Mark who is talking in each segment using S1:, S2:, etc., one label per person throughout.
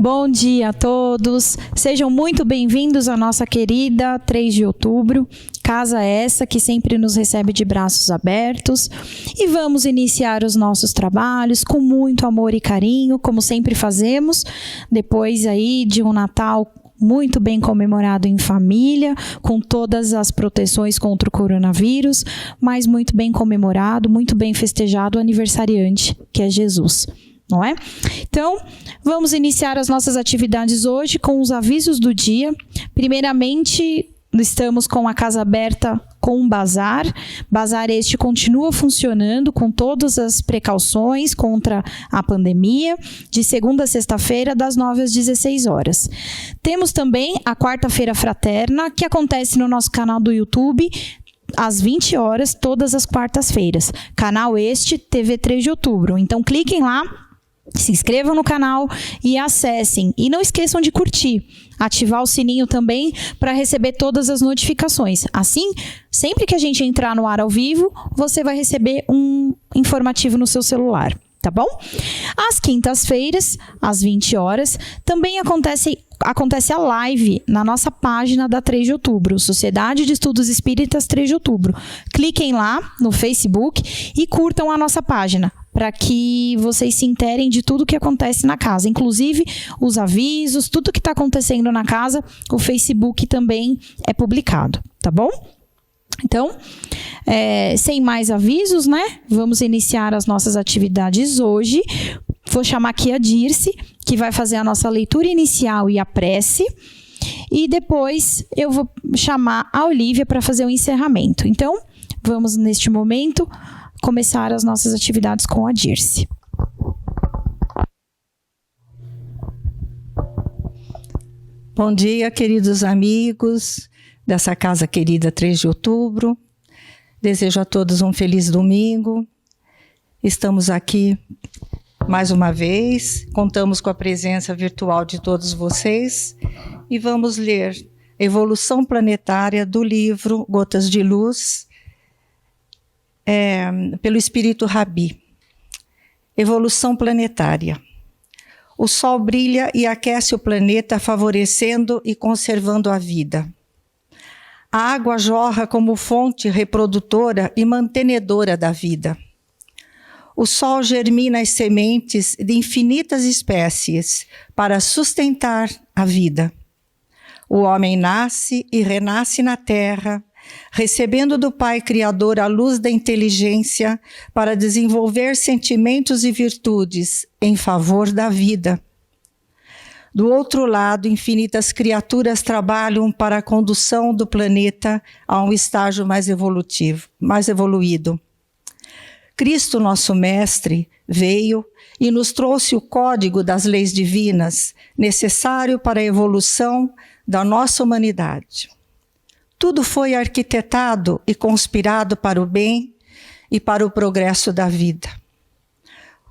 S1: Bom dia a todos, sejam muito bem-vindos à nossa querida 3 de outubro, casa essa que sempre nos recebe de braços abertos, e vamos iniciar os nossos trabalhos com muito amor e carinho, como sempre fazemos, depois aí de um Natal muito bem comemorado em família, com todas as proteções contra o coronavírus, mas muito bem comemorado, muito bem festejado o aniversariante, que é Jesus. Não é? Então, vamos iniciar as nossas atividades hoje com os avisos do dia. Primeiramente, estamos com a casa aberta com um bazar. Bazar este continua funcionando com todas as precauções contra a pandemia, de segunda a sexta-feira, das 9 às 16 horas. Temos também a quarta-feira fraterna, que acontece no nosso canal do YouTube, às 20 horas, todas as quartas-feiras. Canal este, TV 3 de outubro. Então, cliquem lá, se inscrevam no canal e acessem. E não esqueçam de curtir, ativar o sininho também para receber todas as notificações. Assim, sempre que a gente entrar no ar ao vivo, você vai receber um informativo no seu celular, tá bom? Às quintas-feiras, às 20 horas, também acontece a live na nossa página da 3 de outubro, Sociedade de Estudos Espíritas 3 de outubro. Cliquem lá no Facebook e curtam a nossa página, para que vocês se interem de tudo que acontece na casa, inclusive os avisos, tudo que está acontecendo na casa, o Facebook também é publicado, tá bom? Então, sem mais avisos, né? Vamos iniciar as nossas atividades hoje. Vou chamar aqui a Dirce, que vai fazer a nossa leitura inicial e a prece. E depois eu vou chamar a Olívia para fazer o encerramento. Então, vamos neste momento começar as nossas atividades com a Dirce.
S2: Bom dia, queridos amigos dessa casa querida 3 de outubro. Desejo a todos um feliz domingo. Estamos aqui mais uma vez, contamos com a presença virtual de todos vocês e vamos ler Evolução Planetária do livro Gotas de Luz, pelo Espírito Rabi. Evolução planetária. O Sol brilha e aquece o planeta, favorecendo e conservando a vida. A água jorra como fonte reprodutora e mantenedora da vida. O Sol germina as sementes de infinitas espécies para sustentar a vida. O homem nasce e renasce na Terra, recebendo do Pai Criador a luz da inteligência para desenvolver sentimentos e virtudes em favor da vida. Do outro lado, infinitas criaturas trabalham para a condução do planeta a um estágio mais evoluído. Cristo, nosso Mestre, veio e nos trouxe o código das leis divinas, necessário para a evolução da nossa humanidade. Tudo foi arquitetado e conspirado para o bem e para o progresso da vida.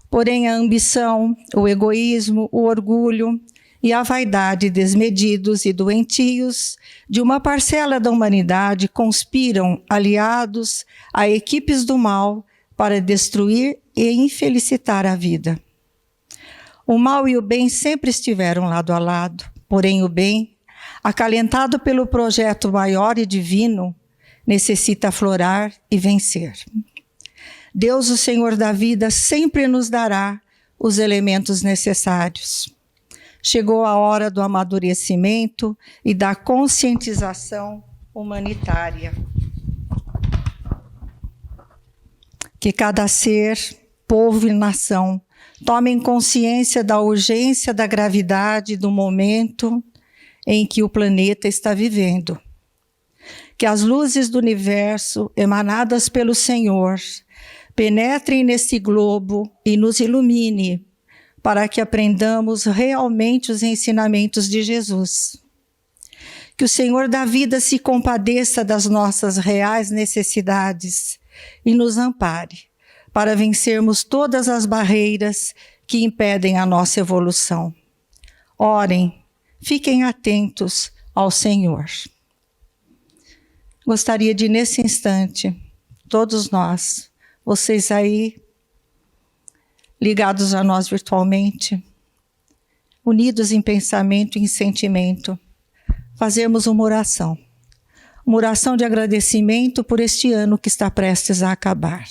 S2: Porém, a ambição, o egoísmo, o orgulho e a vaidade desmedidos e doentios de uma parcela da humanidade conspiram, aliados a equipes do mal, para destruir e infelicitar a vida. O mal e o bem sempre estiveram lado a lado, porém o bem, acalentado pelo projeto maior e divino, necessita aflorar e vencer. Deus, o Senhor da vida, sempre nos dará os elementos necessários. Chegou a hora do amadurecimento e da conscientização humanitária. Que cada ser, povo e nação tomem consciência da urgência, da gravidade do momento em que o planeta está vivendo. Que as luzes do universo, emanadas pelo Senhor, penetrem nesse globo e nos ilumine, para que aprendamos realmente os ensinamentos de Jesus. Que o Senhor da vida se compadeça das nossas reais necessidades e nos ampare, para vencermos todas as barreiras que impedem a nossa evolução. Orem, fiquem atentos ao Senhor. Gostaria de, nesse instante, todos nós, vocês aí, ligados a nós virtualmente, unidos em pensamento e em sentimento, fazermos uma oração de agradecimento por este ano que está prestes a acabar.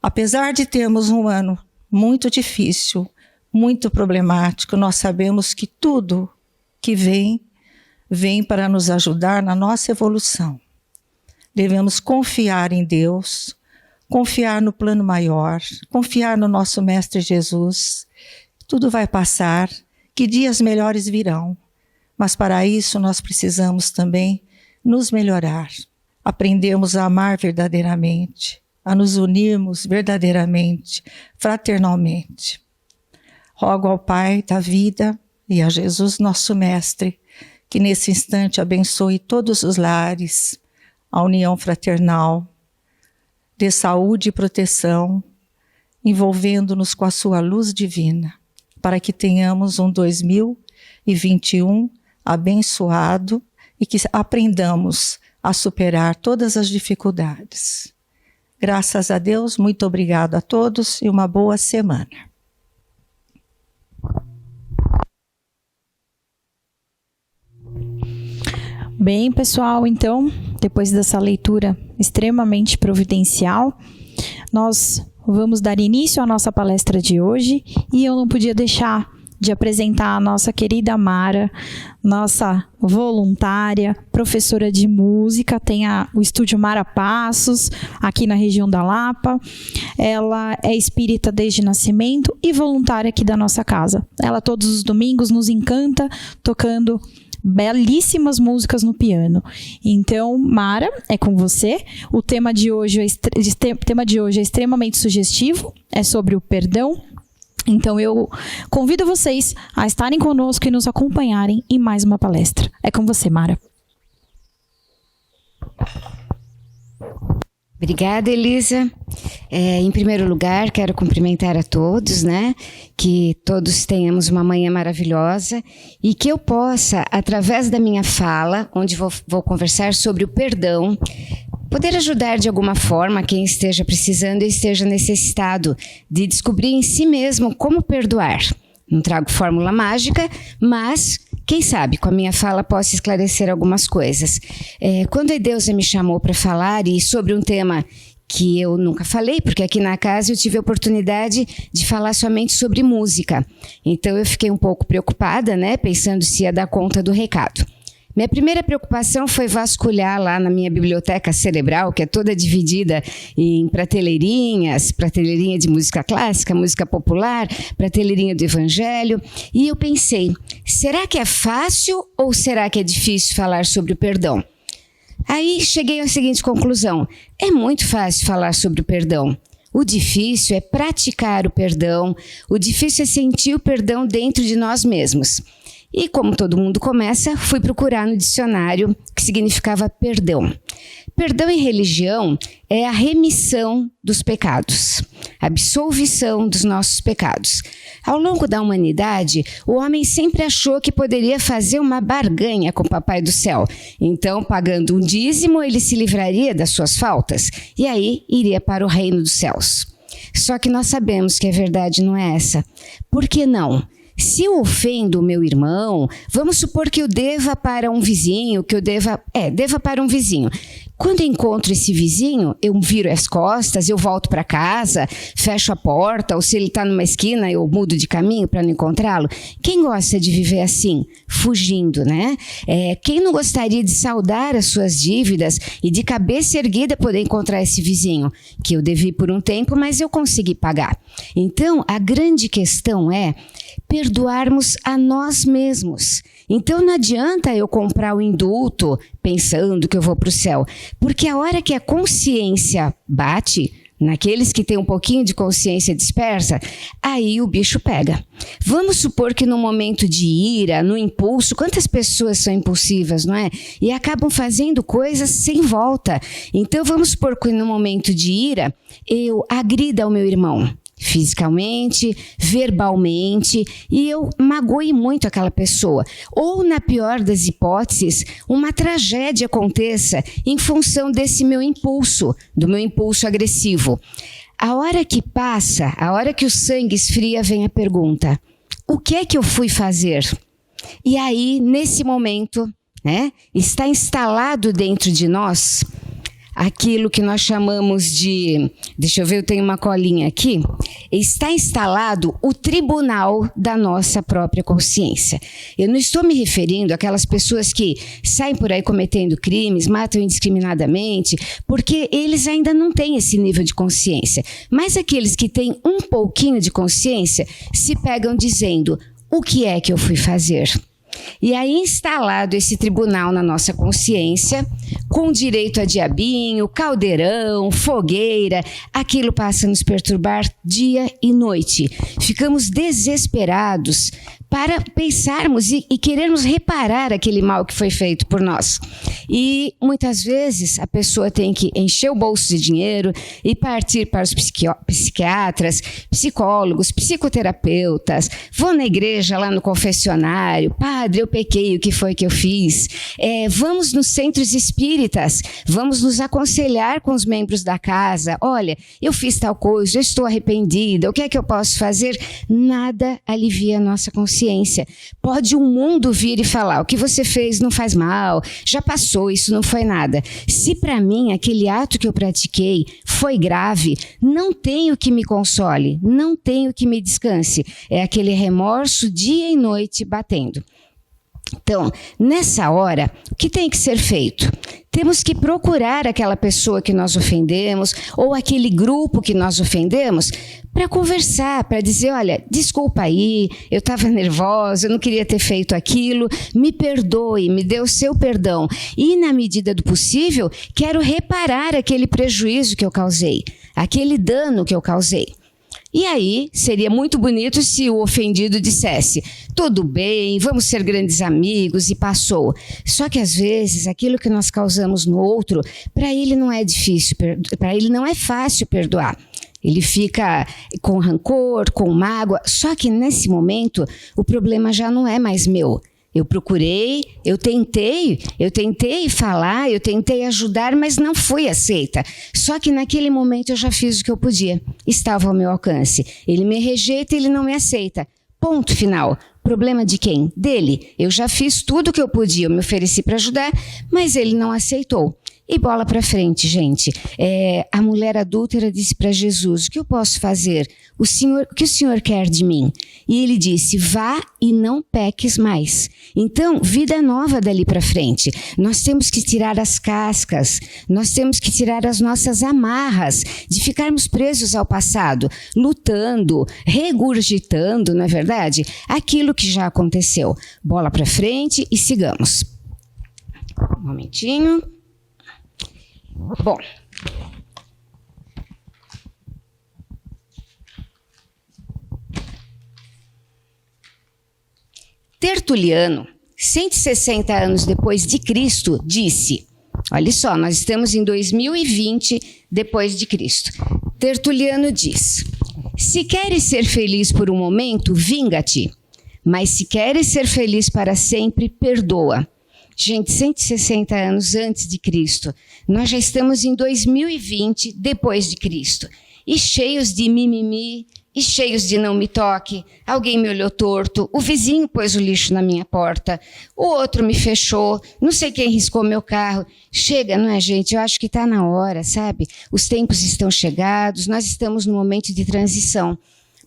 S2: Apesar de termos um ano muito difícil, muito problemático, nós sabemos que tudo que vem para nos ajudar na nossa evolução. Devemos confiar em Deus, confiar no plano maior, confiar no nosso Mestre Jesus. Tudo vai passar, que dias melhores virão. Mas para isso nós precisamos também nos melhorar, aprendermos a amar verdadeiramente, a nos unirmos verdadeiramente, fraternalmente. Rogo ao Pai da vida e a Jesus, nosso Mestre, que nesse instante abençoe todos os lares, a união fraternal, dê saúde e proteção, envolvendo-nos com a sua luz divina, para que tenhamos um 2021 abençoado e que aprendamos a superar todas as dificuldades. Graças a Deus, muito obrigado a todos e uma boa semana.
S1: Bem, pessoal, então, depois dessa leitura extremamente providencial, nós vamos dar início à nossa palestra de hoje e eu não podia deixar de apresentar a nossa querida Mara, nossa voluntária, professora de música, tem o Estúdio Mara Passos, aqui na região da Lapa. Ela é espírita desde nascimento e voluntária aqui da nossa casa. Ela todos os domingos nos encanta tocando belíssimas músicas no piano. Então, Mara, é com você. O tema de hoje é extremamente sugestivo, é sobre o perdão. Então, eu convido vocês a estarem conosco e nos acompanharem em mais uma palestra. É com você, Mara.
S3: Obrigada, Elisa. Em primeiro lugar, quero cumprimentar a todos, né? Que todos tenhamos uma manhã maravilhosa e que eu possa, através da minha fala, onde vou conversar sobre o perdão, poder ajudar de alguma forma quem esteja precisando e esteja necessitado de descobrir em si mesmo como perdoar. Não trago fórmula mágica, mas quem sabe com a minha fala posso esclarecer algumas coisas. Quando a Deus me chamou para falar e sobre um tema que eu nunca falei, porque aqui na casa eu tive a oportunidade de falar somente sobre música. Então eu fiquei um pouco preocupada, né, pensando se ia dar conta do recado. Minha primeira preocupação foi vasculhar lá na minha biblioteca cerebral, que é toda dividida em prateleirinhas, prateleirinha de música clássica, música popular, prateleirinha do evangelho, e eu pensei, será que é fácil ou será que é difícil falar sobre o perdão? Aí cheguei à seguinte conclusão, é muito fácil falar sobre o perdão. O difícil é praticar o perdão, o difícil é sentir o perdão dentro de nós mesmos. E como todo mundo começa, fui procurar no dicionário o que significava perdão. Perdão em religião é a remissão dos pecados, a absolvição dos nossos pecados. Ao longo da humanidade, o homem sempre achou que poderia fazer uma barganha com o Papai do Céu. Então, pagando um dízimo, ele se livraria das suas faltas e aí iria para o reino dos céus. Só que nós sabemos que a verdade não é essa. Por que não? Se eu ofendo o meu irmão, vamos supor que eu deva para um vizinho, deva para um vizinho. Quando eu encontro esse vizinho, eu viro as costas, eu volto para casa, fecho a porta, ou se ele está numa esquina, eu mudo de caminho para não encontrá-lo. Quem gosta de viver assim? Fugindo, né? Quem não gostaria de saldar as suas dívidas e de cabeça erguida poder encontrar esse vizinho? Que eu devi por um tempo, mas eu consegui pagar. Então, a grande questão é perdoarmos a nós mesmos. Então não adianta eu comprar o indulto pensando que eu vou para o céu, porque a hora que a consciência bate, naqueles que têm um pouquinho de consciência dispersa, aí o bicho pega. Vamos supor que no momento de ira, no impulso, quantas pessoas são impulsivas, não é? E acabam fazendo coisas sem volta. Então vamos supor que no momento de ira, eu agrida o meu irmão. Fisicamente, verbalmente, e eu magoei muito aquela pessoa. Ou, na pior das hipóteses, uma tragédia aconteça em função desse meu impulso, do meu impulso agressivo. A hora que passa, a hora que o sangue esfria, vem a pergunta: o que é que eu fui fazer? E aí, nesse momento, né, está instalado dentro de nós aquilo que nós chamamos de, deixa eu ver, eu tenho uma colinha aqui, está instalado o tribunal da nossa própria consciência. Eu não estou me referindo àquelas pessoas que saem por aí cometendo crimes, matam indiscriminadamente, porque eles ainda não têm esse nível de consciência. Mas aqueles que têm um pouquinho de consciência se pegam dizendo, o que é que eu fui fazer? E aí, instalado esse tribunal na nossa consciência, com direito a diabinho, caldeirão, fogueira, aquilo passa a nos perturbar dia e noite. Ficamos desesperados para pensarmos e querermos reparar aquele mal que foi feito por nós. E muitas vezes a pessoa tem que encher o bolso de dinheiro e partir para os psiquiatras, psicólogos, psicoterapeutas. Vou na igreja, lá no confessionário, padre, eu pequei, o que foi que eu fiz? Vamos nos centros espíritas, vamos nos aconselhar com os membros da casa. Olha, eu fiz tal coisa, eu estou arrependida, o que é que eu posso fazer? Nada alivia a nossa consciência. Pode o mundo vir e falar, o que você fez não faz mal, já passou, isso não foi nada. Se para mim aquele ato que eu pratiquei foi grave, não tenho que me console, não tenho que me descanse. É aquele remorso dia e noite batendo. Então, nessa hora, o que tem que ser feito? Temos que procurar aquela pessoa que nós ofendemos ou aquele grupo que nós ofendemos para conversar, para dizer, olha, desculpa aí, eu estava nervosa, eu não queria ter feito aquilo, me perdoe, me dê o seu perdão. E, na medida do possível, quero reparar aquele prejuízo que eu causei, aquele dano que eu causei. E aí, seria muito bonito se o ofendido dissesse, tudo bem, vamos ser grandes amigos, e passou. Só que às vezes, aquilo que nós causamos no outro, para ele não é difícil, para ele não é fácil perdoar. Ele fica com rancor, com mágoa, só que nesse momento, o problema já não é mais meu. Eu procurei, eu tentei falar, eu tentei ajudar, mas não fui aceita. Só que naquele momento eu já fiz o que eu podia. Estava ao meu alcance. Ele me rejeita, ele não me aceita. Ponto final. Problema de quem? Dele. Eu já fiz tudo o que eu podia, eu me ofereci para ajudar, mas ele não aceitou. E bola para frente, gente. A mulher adúltera disse para Jesus, o que eu posso fazer? O que o Senhor quer de mim? E ele disse, vá e não peques mais. Então, vida nova dali para frente. Nós temos que tirar as cascas, nós temos que tirar as nossas amarras de ficarmos presos ao passado, lutando, regurgitando, não é verdade? Aquilo que já aconteceu. Bola para frente e sigamos. Um momentinho. Bom, Tertuliano, 160 anos depois de Cristo, disse, olha só, nós estamos em 2020 depois de Cristo. Tertuliano diz, se queres ser feliz por um momento, vinga-te, mas se queres ser feliz para sempre, perdoa. Gente, 160 anos antes de Cristo, nós já estamos em 2020 depois de Cristo. E cheios de mimimi, e cheios de não me toque, alguém me olhou torto, o vizinho pôs o lixo na minha porta, o outro me fechou, não sei quem riscou meu carro. Chega, não é, gente? Eu acho que está na hora, sabe? Os tempos estão chegados, nós estamos num momento de transição.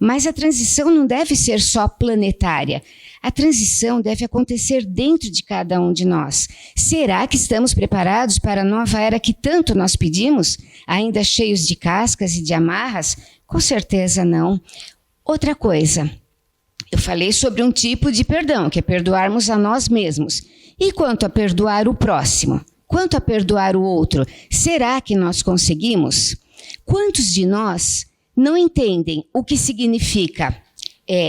S3: Mas a transição não deve ser só planetária. A transição deve acontecer dentro de cada um de nós. Será que estamos preparados para a nova era que tanto nós pedimos? Ainda cheios de cascas e de amarras? Com certeza não. Outra coisa, eu falei sobre um tipo de perdão, que é perdoarmos a nós mesmos. E quanto a perdoar o próximo? Quanto a perdoar o outro? Será que nós conseguimos? Quantos de nós não entendem o que significa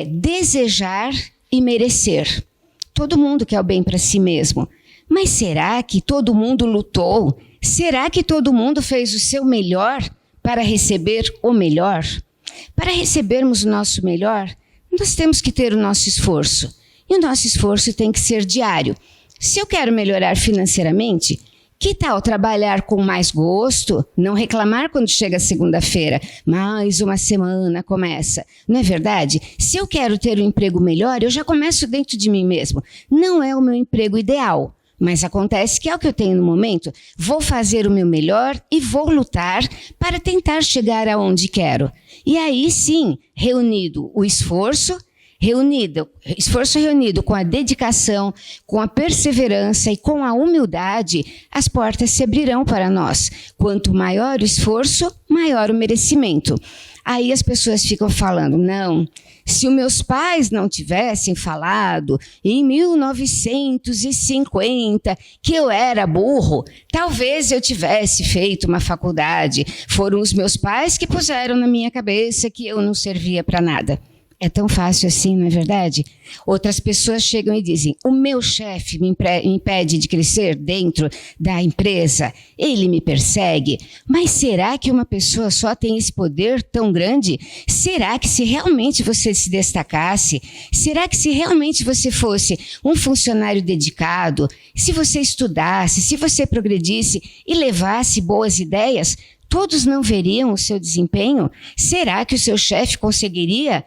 S3: desejar e merecer? Todo mundo quer o bem para si mesmo. Mas será que todo mundo lutou? Será que todo mundo fez o seu melhor para receber o melhor? Para recebermos o nosso melhor, nós temos que ter o nosso esforço. E o nosso esforço tem que ser diário. Se eu quero melhorar financeiramente, Que tal trabalhar com mais gosto? Não reclamar quando chega segunda-feira. Mais uma semana começa. Não é verdade? Se eu quero ter um emprego melhor, eu já começo dentro de mim mesmo. Não é o meu emprego ideal, mas acontece que é o que eu tenho no momento. Vou fazer o meu melhor e vou lutar para tentar chegar aonde quero. E aí sim, reunido o esforço reunido com a dedicação, com a perseverança e com a humildade, as portas se abrirão para nós. Quanto maior o esforço, maior o merecimento. Aí as pessoas ficam falando, não, se os meus pais não tivessem falado em 1950 que eu era burro, talvez eu tivesse feito uma faculdade. Foram os meus pais que puseram na minha cabeça que eu não servia para nada. É tão fácil assim, não é verdade? Outras pessoas chegam e dizem, o meu chefe me impede de crescer dentro da empresa, ele me persegue. Mas será que uma pessoa só tem esse poder tão grande? Será que se realmente você se destacasse, será que se realmente você fosse um funcionário dedicado, se você estudasse, se você progredisse e levasse boas ideias, todos não veriam o seu desempenho? Será que o seu chefe conseguiria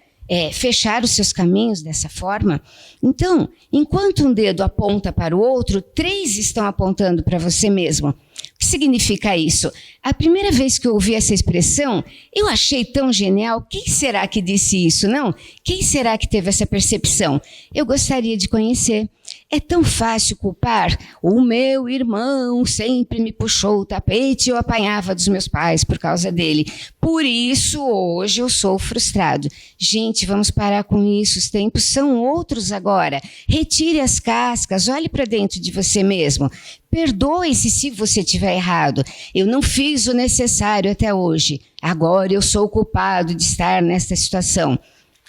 S3: fechar os seus caminhos dessa forma? Então, enquanto um dedo aponta para o outro, 3 estão apontando para você mesmo. O que significa isso? A primeira vez que eu ouvi essa expressão, eu achei tão genial. Quem será que disse isso, não? Quem será que teve essa percepção? Eu gostaria de conhecer. É tão fácil culpar. O meu irmão sempre me puxou o tapete e eu apanhava dos meus pais por causa dele. Por isso, hoje eu sou frustrado. Gente, vamos parar com isso. Os tempos são outros agora. Retire as cascas, olhe para dentro de você mesmo. Perdoe-se se você estiver errado. Eu não fiz o necessário até hoje. Agora eu sou o culpado de estar nesta situação.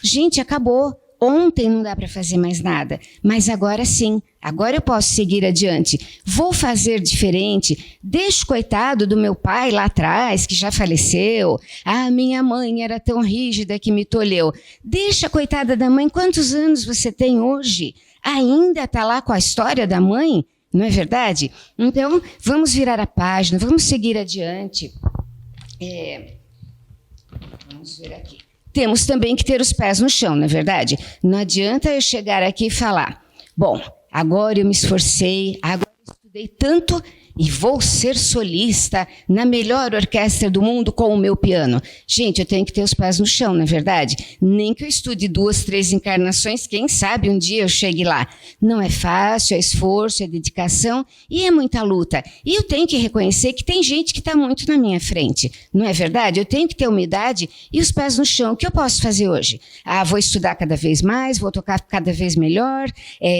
S3: Gente, acabou. Ontem não dá para fazer mais nada, mas agora sim, agora eu posso seguir adiante. Vou fazer diferente. Deixa o coitado do meu pai lá atrás, que já faleceu. Ah, minha mãe era tão rígida que me tolheu. Deixa a coitada da mãe. Quantos anos você tem hoje? Ainda está lá com a história da mãe? Não é verdade? Então, vamos virar a página, vamos seguir adiante. Vamos ver aqui. Temos também que ter os pés no chão, não é verdade? Não adianta eu chegar aqui e falar, bom, agora eu me esforcei, agora eu estudei tanto e vou ser solista na melhor orquestra do mundo com o meu piano. Gente, eu tenho que ter os pés no chão, não é verdade? Nem que eu estude 2, 3 encarnações, quem sabe um dia eu chegue lá. Não é fácil, é esforço, é dedicação e é muita luta. E eu tenho que reconhecer que tem gente que está muito na minha frente, não é verdade? Eu tenho que ter humildade e os pés no chão. O que eu posso fazer hoje? Vou estudar cada vez mais, vou tocar cada vez melhor,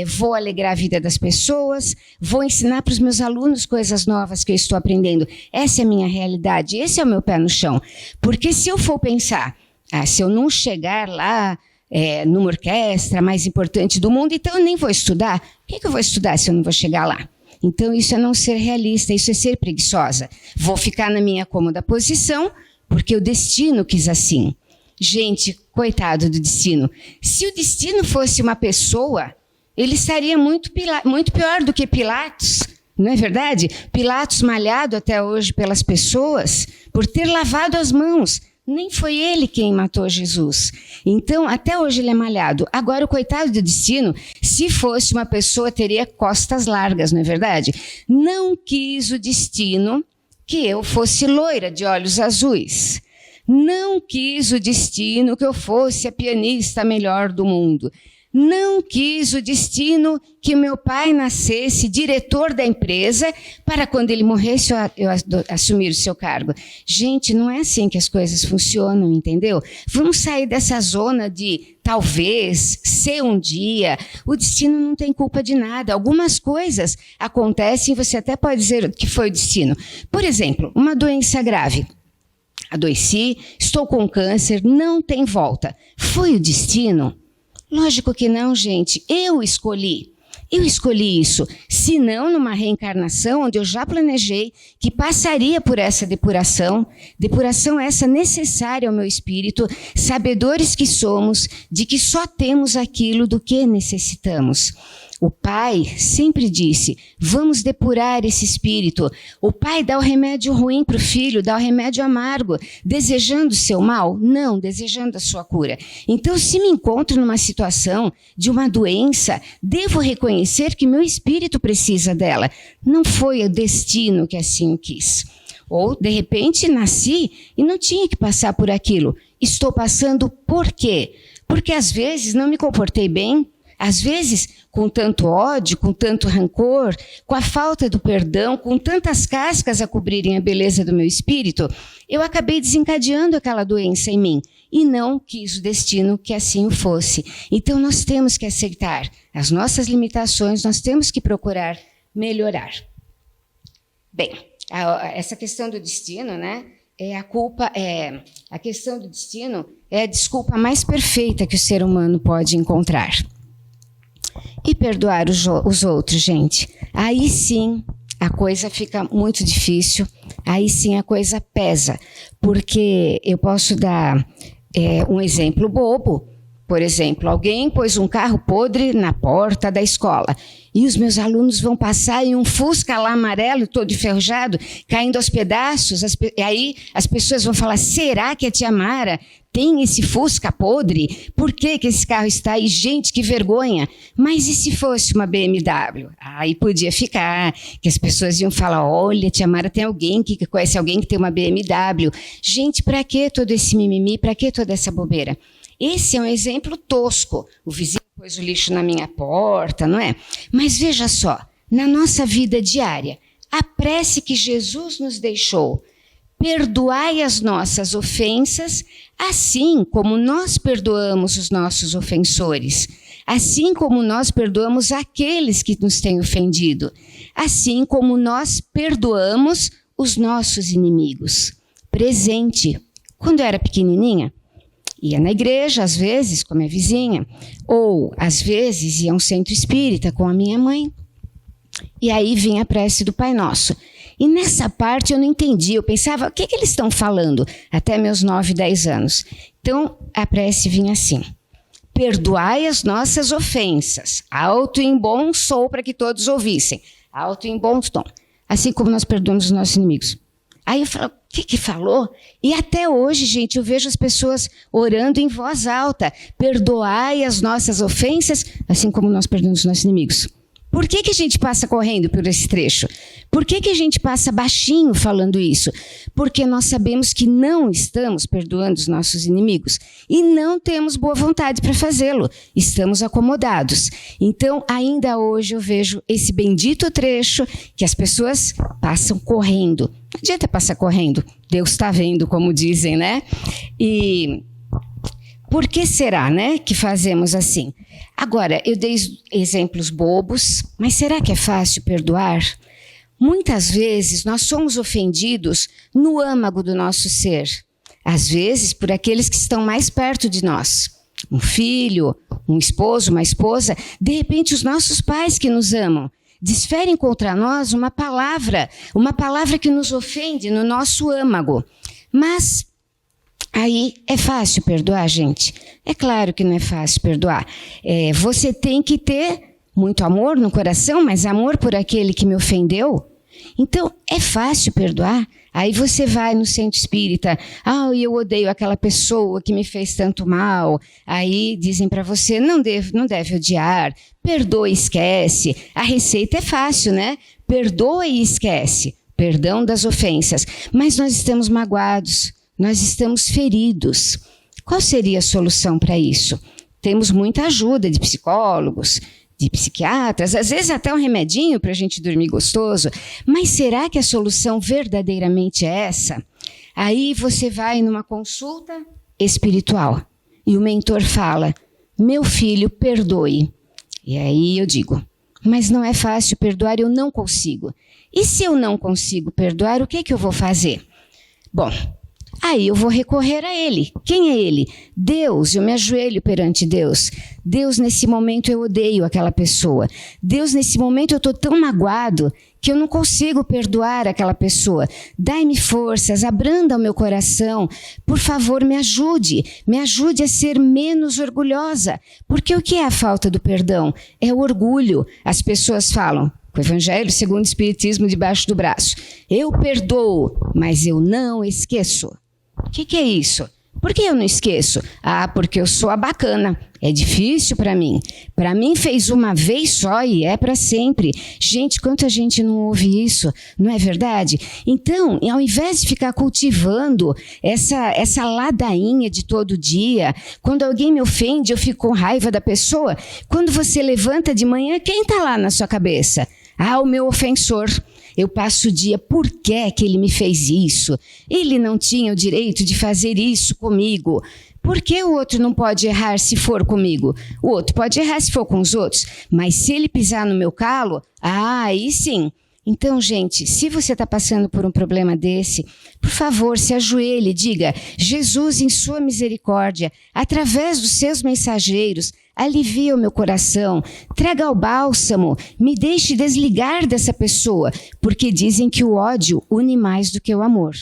S3: vou alegrar a vida das pessoas, vou ensinar para os meus alunos coisas novas que eu estou aprendendo. Essa é a minha realidade, esse é o meu pé no chão. Porque se eu for pensar, se eu não chegar lá numa orquestra mais importante do mundo, então eu nem vou estudar. Por que eu vou estudar se eu não vou chegar lá? Então isso é não ser realista, isso é ser preguiçosa. Vou ficar na minha cômoda posição, porque o destino quis assim. Gente, coitado do destino. Se o destino fosse uma pessoa, ele estaria muito pior do que Pilatos. Não é verdade? Pilatos malhado até hoje pelas pessoas por ter lavado as mãos. Nem foi ele quem matou Jesus. Então, até hoje ele é malhado. Agora, o coitado do destino, se fosse uma pessoa, teria costas largas, não é verdade? Não quis o destino que eu fosse loira de olhos azuis. Não quis o destino que eu fosse a pianista melhor do mundo. Não quis o destino que o meu pai nascesse diretor da empresa para quando ele morresse eu assumir o seu cargo. Gente, não é assim que as coisas funcionam, entendeu? Vamos sair dessa zona de talvez, ser um dia. O destino não tem culpa de nada. Algumas coisas acontecem e você até pode dizer que foi o destino. Por exemplo, uma doença grave. Adoeci, estou com câncer, não tem volta. Foi o destino? Lógico que não, gente. Eu escolhi isso. Se não, numa reencarnação onde eu já planejei que passaria por essa depuração essa necessária ao meu espírito, sabedores que somos de que só temos aquilo do que necessitamos. O pai sempre disse, vamos depurar esse espírito. O pai dá o remédio ruim para o filho, dá o remédio amargo, desejando o seu mal? Não, desejando a sua cura. Então, se me encontro numa situação de uma doença, devo reconhecer que meu espírito precisa dela. Não foi o destino que assim o quis. Ou, de repente, nasci e não tinha que passar por aquilo. Estou passando por quê? Porque às vezes não me comportei bem, às vezes com tanto ódio, com tanto rancor, com a falta do perdão, com tantas cascas a cobrirem a beleza do meu espírito, eu acabei desencadeando aquela doença em mim e não quis o destino que assim o fosse. Então nós temos que aceitar as nossas limitações, nós temos que procurar melhorar. Bem, essa questão do destino, né? A questão do destino é a desculpa mais perfeita que o ser humano pode encontrar. E perdoar os outros, gente, aí sim a coisa fica muito difícil, aí sim a coisa pesa, porque eu posso dar um exemplo bobo. Por exemplo, alguém pôs um carro podre na porta da escola e os meus alunos vão passar em um Fusca lá amarelo, todo enferrujado, caindo aos pedaços. E aí as pessoas vão falar, será que a tia Mara tem esse Fusca podre? Por que esse carro está aí? Gente, que vergonha! Mas e se fosse uma BMW? Aí podia ficar, que as pessoas iam falar, olha, tia Mara tem alguém que conhece alguém que tem uma BMW. Gente, para que todo esse mimimi? Para que toda essa bobeira? Esse é um exemplo tosco. O vizinho pôs o lixo na minha porta, não é? Mas veja só, na nossa vida diária, a prece que Jesus nos deixou, perdoai as nossas ofensas, assim como nós perdoamos os nossos ofensores, assim como nós perdoamos aqueles que nos têm ofendido, assim como nós perdoamos os nossos inimigos. Presente. Quando eu era pequenininha, ia na igreja, às vezes, com a minha vizinha, ou, às vezes, ia a um centro espírita com a minha mãe. E aí vinha a prece do Pai Nosso. E nessa parte eu não entendi, eu pensava, o que eles estão falando? Até meus 9, 10 anos. Então, a prece vinha assim. Perdoai as nossas ofensas, alto e em bom som para que todos ouvissem. Alto e em bom tom. Assim como nós perdoamos os nossos inimigos. Aí eu falo, o que falou? E até hoje, gente, eu vejo as pessoas orando em voz alta. Perdoai as nossas ofensas, assim como nós perdoamos os nossos inimigos. Por que a gente passa correndo por esse trecho? Por que a gente passa baixinho falando isso? Porque nós sabemos que não estamos perdoando os nossos inimigos e não temos boa vontade para fazê-lo. Estamos acomodados. Então, ainda hoje eu vejo esse bendito trecho que as pessoas passam correndo. Não adianta passar correndo. Deus está vendo, como dizem, né? E por que será, né, que fazemos assim? Agora, eu dei exemplos bobos, mas será que é fácil perdoar? Muitas vezes nós somos ofendidos no âmago do nosso ser. Às vezes por aqueles que estão mais perto de nós. Um filho, um esposo, uma esposa, de repente os nossos pais que nos amam, desferem contra nós uma palavra que nos ofende no nosso âmago. Mas aí é fácil perdoar, gente? É claro que não é fácil perdoar. Você tem que ter muito amor no coração, mas amor por aquele que me ofendeu. Então, é fácil perdoar? Aí você vai no centro espírita, eu odeio aquela pessoa que me fez tanto mal. Aí dizem para você, não deve odiar, perdoa e esquece. A receita é fácil, né? Perdoa e esquece. Perdão das ofensas. Mas nós estamos magoados. Nós estamos feridos. Qual seria a solução para isso? Temos muita ajuda de psicólogos, de psiquiatras, às vezes até um remedinho para a gente dormir gostoso. Mas será que a solução verdadeiramente é essa? Aí você vai numa consulta espiritual e o mentor fala, meu filho, perdoe. E aí eu digo, mas não é fácil perdoar, eu não consigo. E se eu não consigo perdoar, o que eu vou fazer? Bom, Aí eu vou recorrer a Ele. Quem é Ele? Deus. Eu me ajoelho perante Deus. Deus, nesse momento eu odeio aquela pessoa. Deus, nesse momento eu estou tão magoado que eu não consigo perdoar aquela pessoa. Dai-me forças, abranda o meu coração. Por favor, me ajude a ser menos orgulhosa. Porque o que é a falta do perdão? É o orgulho. As pessoas falam, com o Evangelho segundo o Espiritismo debaixo do braço, eu perdoo, mas eu não esqueço. O que é isso? Por que eu não esqueço? Ah, porque eu sou a bacana. É difícil para mim. Para mim fez uma vez só e é para sempre. Gente, quanta gente não ouve isso, não é verdade? Então, ao invés de ficar cultivando essa ladainha de todo dia, quando alguém me ofende, eu fico com raiva da pessoa. Quando você levanta de manhã, quem está lá na sua cabeça? Ah, o meu ofensor. Eu passo o dia, por que ele me fez isso? Ele não tinha o direito de fazer isso comigo. Por que o outro não pode errar se for comigo? O outro pode errar se for com os outros. Mas se ele pisar no meu calo, aí sim. Então, gente, se você está passando por um problema desse, por favor, se ajoelhe e diga, Jesus, em sua misericórdia, através dos seus mensageiros, alivia o meu coração, traga o bálsamo, me deixe desligar dessa pessoa, porque dizem que o ódio une mais do que o amor.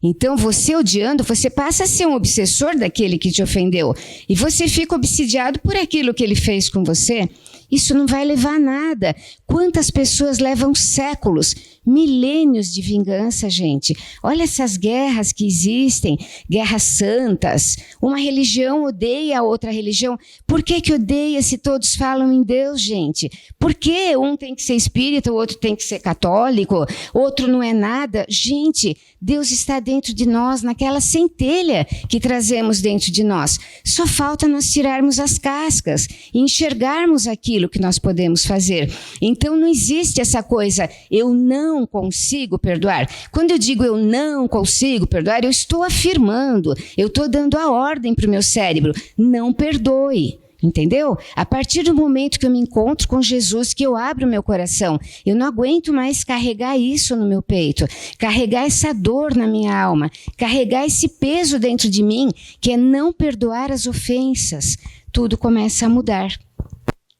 S3: Então, você odiando, você passa a ser um obsessor daquele que te ofendeu. E você fica obsidiado por aquilo que ele fez com você. Isso não vai levar a nada. Quantas pessoas levam séculos, milênios de vingança, gente? Olha essas guerras que existem, guerras santas. Uma religião odeia a outra religião. Por que odeia se todos falam em Deus, gente? Por que um tem que ser espírita, o outro tem que ser católico, outro não é nada? Gente, Deus está dentro de nós, naquela centelha que trazemos dentro de nós. Só falta nós tirarmos as cascas e enxergarmos aquilo que nós podemos fazer. Então não existe essa coisa, eu não consigo perdoar. Quando eu digo eu não consigo perdoar, eu estou afirmando, eu estou dando a ordem para o meu cérebro, não perdoe. Entendeu? A partir do momento que eu me encontro com Jesus, que eu abro o meu coração, eu não aguento mais carregar isso no meu peito, carregar essa dor na minha alma, carregar esse peso dentro de mim, que é não perdoar as ofensas. Tudo começa a mudar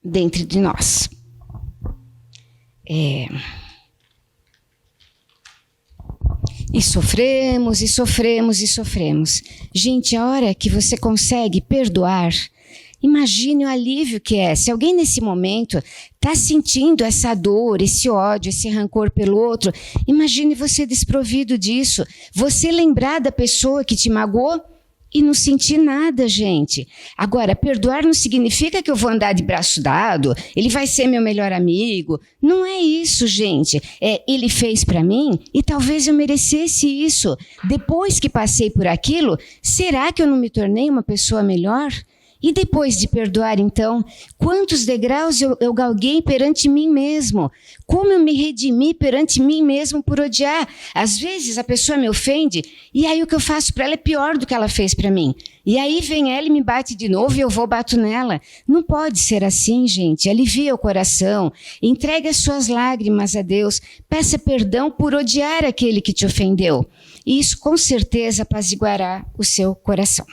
S3: dentro de nós. E sofremos, e sofremos, e sofremos. Gente, a hora que você consegue perdoar, imagine o alívio que é. Se alguém nesse momento está sentindo essa dor, esse ódio, esse rancor pelo outro, imagine você desprovido disso. Você lembrar da pessoa que te magoou e não sentir nada, gente. Agora, perdoar não significa que eu vou andar de braço dado, ele vai ser meu melhor amigo. Não é isso, gente. Ele fez para mim e talvez eu merecesse isso. Depois que passei por aquilo, será que eu não me tornei uma pessoa melhor? E depois de perdoar, então, quantos degraus eu galguei perante mim mesmo? Como eu me redimi perante mim mesmo por odiar? Às vezes a pessoa me ofende e aí o que eu faço para ela é pior do que ela fez para mim. E aí vem ela e me bate de novo e eu bato nela. Não pode ser assim, gente. Alivia o coração, entregue as suas lágrimas a Deus, peça perdão por odiar aquele que te ofendeu. E isso com certeza apaziguará o seu coração.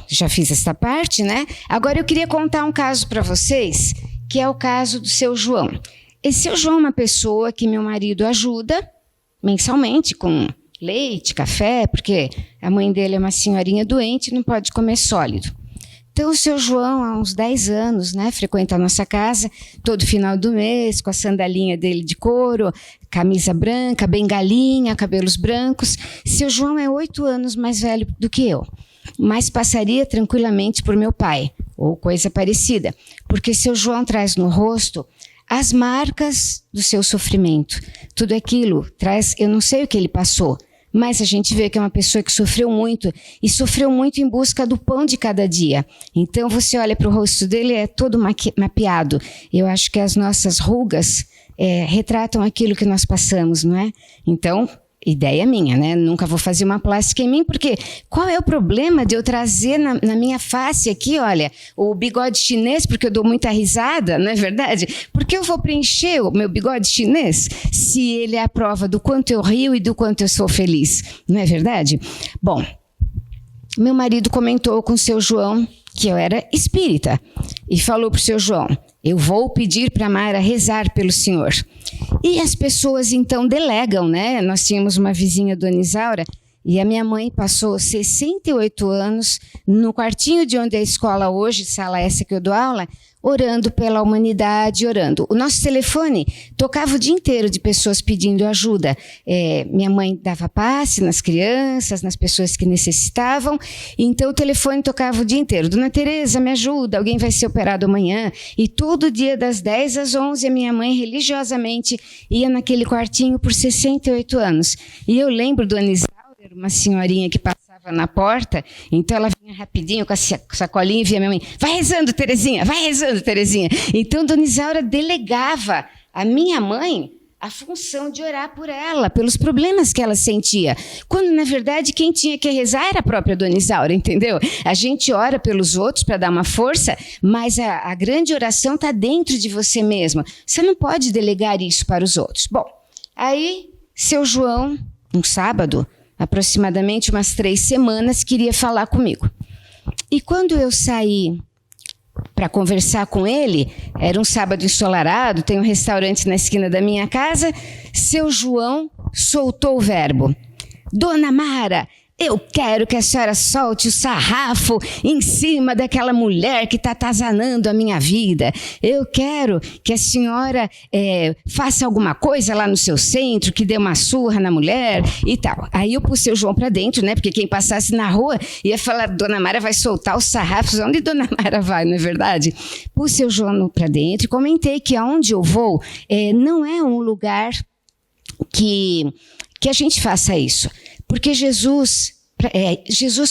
S3: Já fiz essa parte, né? Agora eu queria contar um caso para vocês, que é o caso do seu João. Esse seu João é uma pessoa que meu marido ajuda mensalmente com leite, café, porque a mãe dele é uma senhorinha doente e não pode comer sólido. Então o seu João, há uns 10 anos, né, frequenta a nossa casa todo final do mês, com a sandalinha dele de couro, camisa branca, bengalinha, cabelos brancos. Seu João é 8 anos mais velho do que eu, mas passaria tranquilamente por meu pai, ou coisa parecida, porque seu João traz no rosto as marcas do seu sofrimento. Tudo aquilo traz, eu não sei o que ele passou, mas a gente vê que é uma pessoa que sofreu muito, e sofreu muito em busca do pão de cada dia. Então você olha para o rosto dele, é todo mapeado. Eu acho que as nossas rugas retratam aquilo que nós passamos, não é? Então, ideia minha, né? Nunca vou fazer uma plástica em mim, porque qual é o problema de eu trazer na minha face aqui, olha, o bigode chinês, porque eu dou muita risada, não é verdade? Porque eu vou preencher o meu bigode chinês se ele é a prova do quanto eu rio e do quanto eu sou feliz, não é verdade? Bom, meu marido comentou com o seu João que eu era espírita e falou para o seu João: eu vou pedir para a Mara rezar pelo senhor. E as pessoas então delegam, né? Nós tínhamos uma vizinha, Dona Isaura, e a minha mãe passou 68 anos no quartinho de onde é a escola hoje, sala essa que eu dou aula, orando pela humanidade, orando. O nosso telefone tocava o dia inteiro de pessoas pedindo ajuda. Minha mãe dava passe nas crianças, nas pessoas que necessitavam, então o telefone tocava o dia inteiro. Dona Tereza, me ajuda, alguém vai ser operado amanhã. E todo dia das 10 às 11 a minha mãe religiosamente ia naquele quartinho por 68 anos. E eu lembro, Dona Isaura, uma senhorinha que passava na porta, então ela vinha rapidinho com a sacolinha e via minha mãe: vai rezando, Terezinha, vai rezando, Terezinha. Então, Dona Isaura delegava à minha mãe a função de orar por ela, pelos problemas que ela sentia, quando, na verdade, quem tinha que rezar era a própria Dona Isaura, entendeu? A gente ora pelos outros para dar uma força, mas a grande oração está dentro de você mesma. Você não pode delegar isso para os outros. Bom, aí, seu João, um sábado, aproximadamente umas 3 semanas, queria falar comigo. E quando eu saí para conversar com ele, era um sábado ensolarado, tem um restaurante na esquina da minha casa, seu João soltou o verbo: Dona Mara, eu quero que a senhora solte o sarrafo em cima daquela mulher que está atazanando a minha vida. Eu quero que a senhora faça alguma coisa lá no seu centro, que dê uma surra na mulher e tal. Aí eu pus seu João para dentro, né? Porque quem passasse na rua ia falar: Dona Mara vai soltar os sarrafos. Onde Dona Mara vai, não é verdade? Pus seu João para dentro e comentei que aonde eu vou não é um lugar que a gente faça isso. Porque Jesus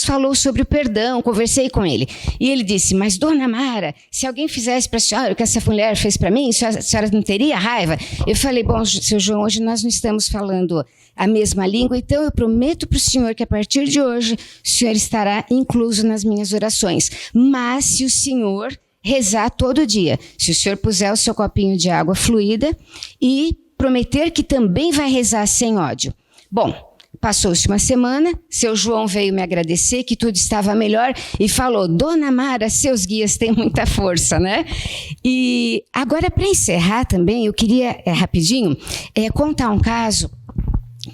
S3: falou sobre o perdão, conversei com ele. E ele disse: mas Dona Mara, se alguém fizesse para a senhora o que essa mulher fez para mim, a senhora não teria raiva? Eu falei: bom, seu João, hoje nós não estamos falando a mesma língua, então eu prometo para o senhor que a partir de hoje o senhor estará incluso nas minhas orações. Mas se o senhor rezar todo dia, se o senhor puser o seu copinho de água fluida e prometer que também vai rezar sem ódio. Bom, passou-se uma semana, seu João veio me agradecer que tudo estava melhor e falou: Dona Mara, seus guias têm muita força, né? E agora, para encerrar também, eu queria, rapidinho, contar um caso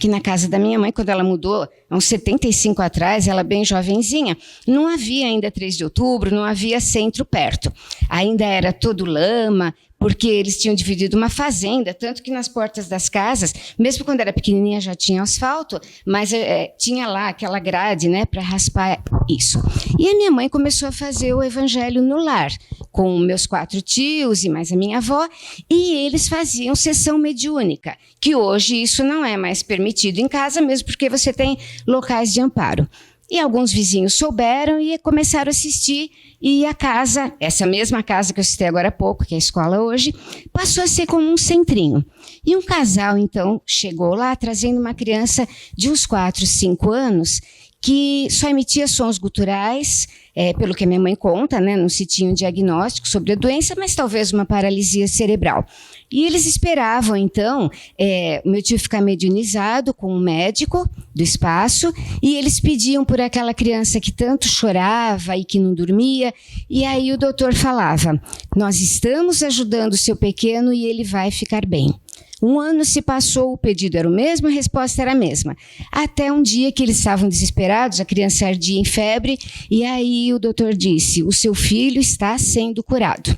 S3: que na casa da minha mãe, quando ela mudou, há uns 75 atrás, ela bem jovenzinha, não havia ainda 3 de outubro, não havia centro perto. Ainda era todo lama, porque eles tinham dividido uma fazenda, tanto que nas portas das casas, mesmo quando era pequenininha já tinha asfalto, mas tinha lá aquela grade, né, para raspar isso. E a minha mãe começou a fazer o evangelho no lar, com meus 4 tios e mais a minha avó, e eles faziam sessão mediúnica, que hoje isso não é mais permitido em casa, mesmo porque você tem locais de amparo. E alguns vizinhos souberam e começaram a assistir, e a casa, essa mesma casa que eu citei agora há pouco, que é a escola hoje, passou a ser como um centrinho. E um casal, então, chegou lá trazendo uma criança de uns 4, 5 anos, que só emitia sons guturais, pelo que a minha mãe conta, né, não se tinha um diagnóstico sobre a doença, mas talvez uma paralisia cerebral. E eles esperavam, então, o meu tio ficar mediunizado com um médico do espaço, e eles pediam por aquela criança que tanto chorava e que não dormia, e aí o doutor falava: nós estamos ajudando o seu pequeno e ele vai ficar bem. 1 ano se passou, o pedido era o mesmo, a resposta era a mesma. Até um dia que eles estavam desesperados, a criança ardia em febre, e aí o doutor disse: o seu filho está sendo curado.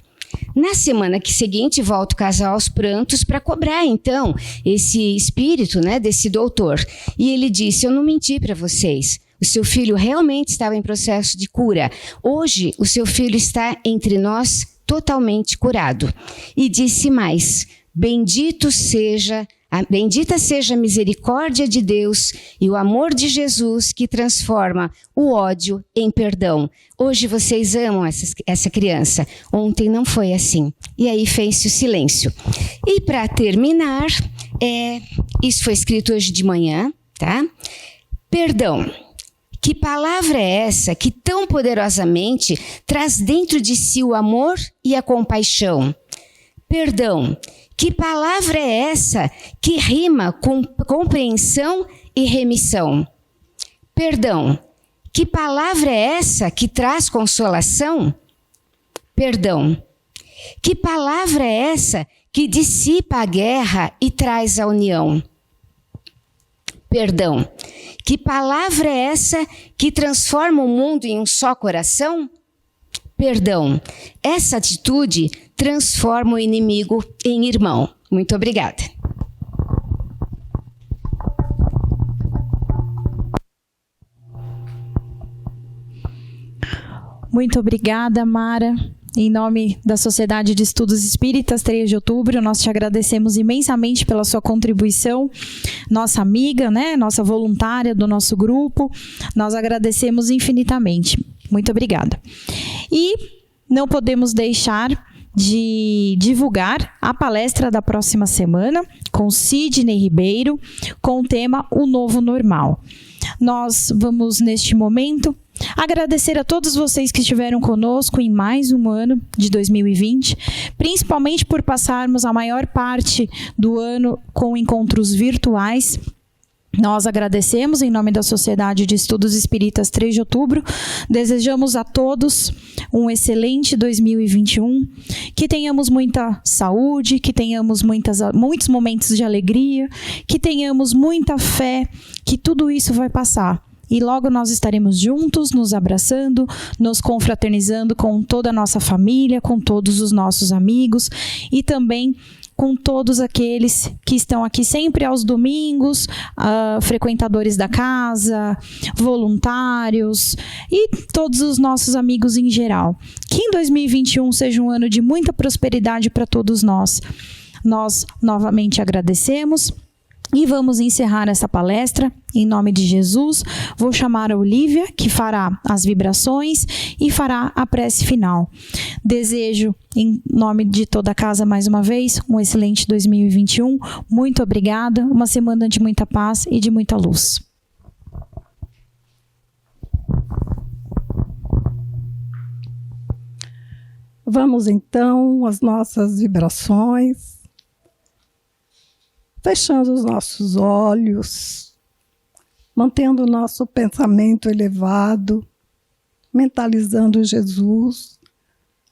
S3: Na semana seguinte, volta o casal aos prantos para cobrar, então, esse espírito, né, desse doutor. E ele disse: eu não menti para vocês. O seu filho realmente estava em processo de cura. Hoje, o seu filho está entre nós totalmente curado. E disse mais: bendita seja a misericórdia de Deus e o amor de Jesus que transforma o ódio em perdão. Hoje vocês amam essa criança. Ontem não foi assim. E aí fez-se o silêncio. E para terminar, isso foi escrito hoje de manhã. tá? Perdão. Que palavra é essa que tão poderosamente traz dentro de si o amor e a compaixão? Perdão. Que palavra é essa que rima com compreensão e remissão? Perdão. Que palavra é essa que traz consolação? Perdão. Que palavra é essa que dissipa a guerra e traz a união? Perdão. Que palavra é essa que transforma o mundo em um só coração? Perdão. Essa atitude transforma o inimigo em irmão. Muito obrigada.
S1: Muito obrigada, Mara. Em nome da Sociedade de Estudos Espíritas, 3 de outubro, nós te agradecemos imensamente pela sua contribuição, nossa amiga, né, nossa voluntária do nosso grupo, nós agradecemos infinitamente. Muito obrigada. E não podemos deixar de divulgar a palestra da próxima semana com Sidney Ribeiro, com o tema O Novo Normal. Nós vamos, neste momento, agradecer a todos vocês que estiveram conosco em mais um ano de 2020, principalmente por passarmos a maior parte do ano com encontros virtuais. Nós agradecemos em nome da Sociedade de Estudos Espíritas 3 de outubro, desejamos a todos um excelente 2021, que tenhamos muita saúde, que tenhamos muitos momentos de alegria, que tenhamos muita fé, que tudo isso vai passar. E logo nós estaremos juntos, nos abraçando, nos confraternizando com toda a nossa família, com todos os nossos amigos e também com todos aqueles que estão aqui sempre aos domingos, frequentadores da casa, voluntários e todos os nossos amigos em geral. Que em 2021 seja um ano de muita prosperidade para todos nós. Nós novamente agradecemos. E vamos encerrar essa palestra em nome de Jesus. Vou chamar a Olívia, que fará as vibrações e fará a prece final. Desejo, em nome de toda a casa, mais uma vez, um excelente 2021. Muito obrigada, uma semana de muita paz e de muita luz.
S4: Vamos então às nossas vibrações. Fechando os nossos olhos, mantendo o nosso pensamento elevado, mentalizando Jesus,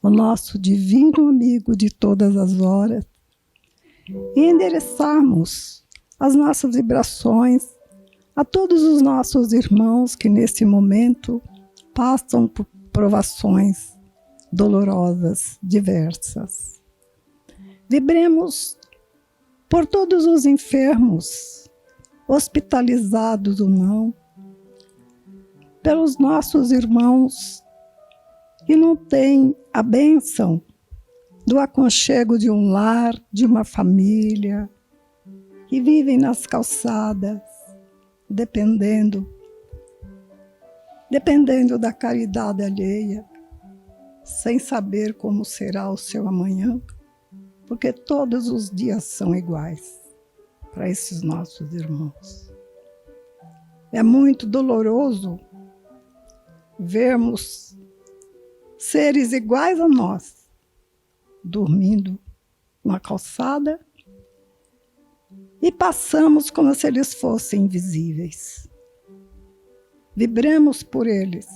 S4: o nosso divino amigo de todas as horas, e endereçarmos as nossas vibrações a todos os nossos irmãos que nesse momento passam por provações dolorosas, diversas. Vibremos por todos os enfermos, hospitalizados ou não, pelos nossos irmãos que não têm a bênção do aconchego de um lar, de uma família, que vivem nas calçadas, dependendo da caridade alheia, sem saber como será o seu amanhã, porque todos os dias são iguais para esses nossos irmãos. É muito doloroso vermos seres iguais a nós, dormindo na calçada, e passamos como se eles fossem invisíveis. Vibramos por eles,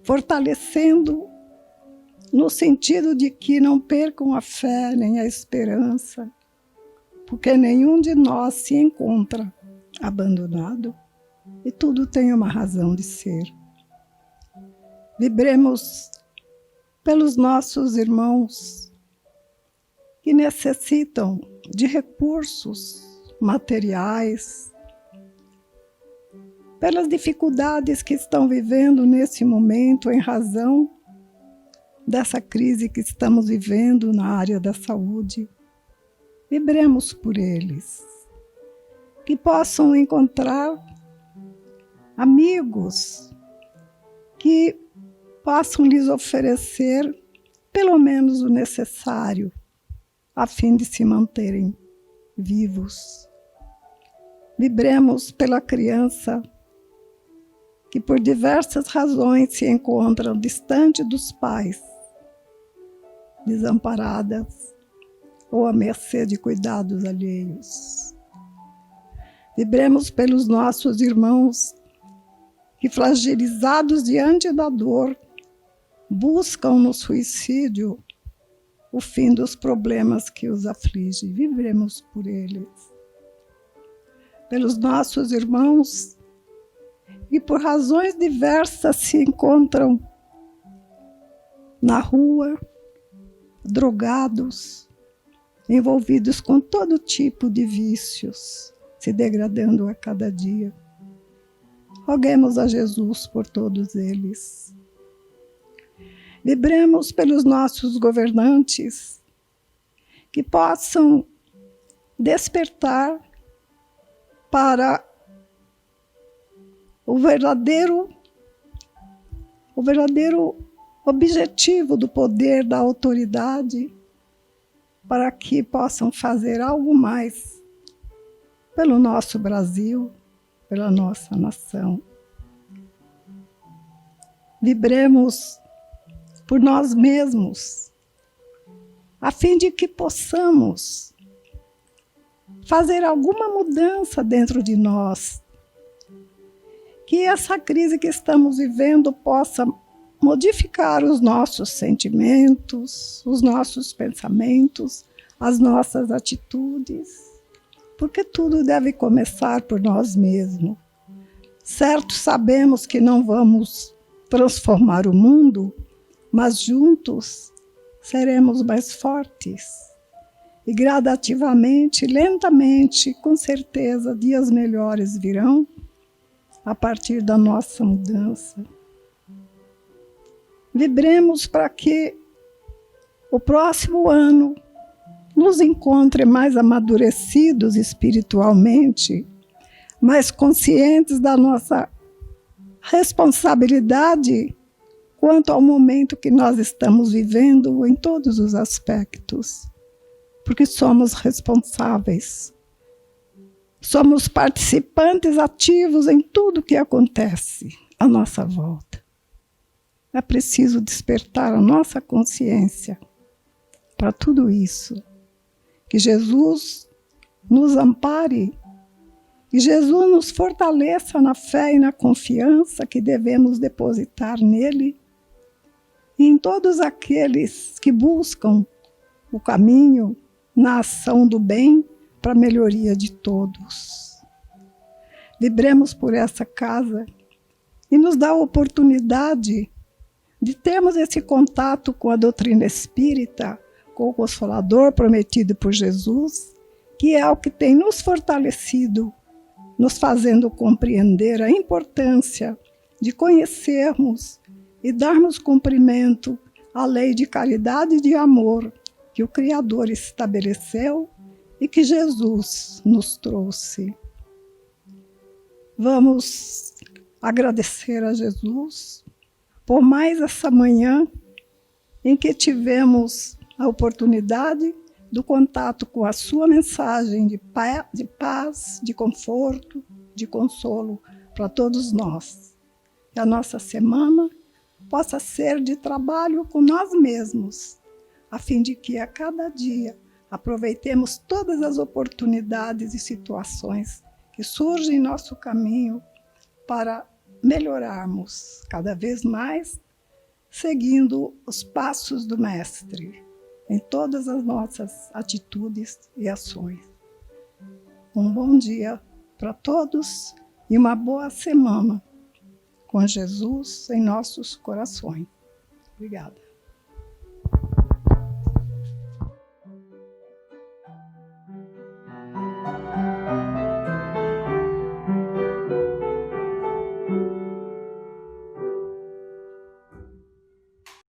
S4: fortalecendo no sentido de que não percam a fé nem a esperança, porque nenhum de nós se encontra abandonado e tudo tem uma razão de ser. Vibremos pelos nossos irmãos que necessitam de recursos materiais, pelas dificuldades que estão vivendo nesse momento em razão dessa crise que estamos vivendo na área da saúde. Vibremos por eles, que possam encontrar amigos que possam lhes oferecer pelo menos o necessário a fim de se manterem vivos. Vibremos pela criança que por diversas razões se encontram distante dos pais, desamparadas ou à mercê de cuidados alheios. Vibremos pelos nossos irmãos que, fragilizados diante da dor, buscam no suicídio o fim dos problemas que os afligem. Vibremos por eles. Pelos nossos irmãos que, por razões diversas, se encontram na rua, drogados, envolvidos com todo tipo de vícios, se degradando a cada dia. Roguemos a Jesus por todos eles. Vibremos pelos nossos governantes, que possam despertar para o verdadeiro objetivo do poder, da autoridade, para que possam fazer algo mais pelo nosso Brasil, pela nossa nação. Vibremos por nós mesmos, a fim de que possamos fazer alguma mudança dentro de nós, que essa crise que estamos vivendo possa modificar os nossos sentimentos, os nossos pensamentos, as nossas atitudes, porque tudo deve começar por nós mesmos. Certo, sabemos que não vamos transformar o mundo, mas juntos seremos mais fortes. E gradativamente, lentamente, com certeza, dias melhores virão a partir da nossa mudança. Vibremos para que o próximo ano nos encontre mais amadurecidos espiritualmente, mais conscientes da nossa responsabilidade quanto ao momento que nós estamos vivendo em todos os aspectos, porque somos responsáveis, somos participantes ativos em tudo que acontece à nossa volta. É preciso despertar a nossa consciência para tudo isso. Que Jesus nos ampare, que Jesus nos fortaleça na fé e na confiança que devemos depositar nele e em todos aqueles que buscam o caminho na ação do bem para a melhoria de todos. Vibremos por essa casa e nos dá a oportunidade de termos esse contato com a doutrina espírita, com o Consolador prometido por Jesus, que é o que tem nos fortalecido, nos fazendo compreender a importância de conhecermos e darmos cumprimento à lei de caridade e de amor que o Criador estabeleceu e que Jesus nos trouxe. Vamos agradecer a Jesus por mais essa manhã em que tivemos a oportunidade do contato com a sua mensagem de paz, de conforto, de consolo para todos nós. Que a nossa semana possa ser de trabalho com nós mesmos, a fim de que a cada dia aproveitemos todas as oportunidades e situações que surgem em nosso caminho para melhorarmos cada vez mais, seguindo os passos do Mestre em todas as nossas atitudes e ações. Um bom dia para todos e uma boa semana com Jesus em nossos corações. Obrigada.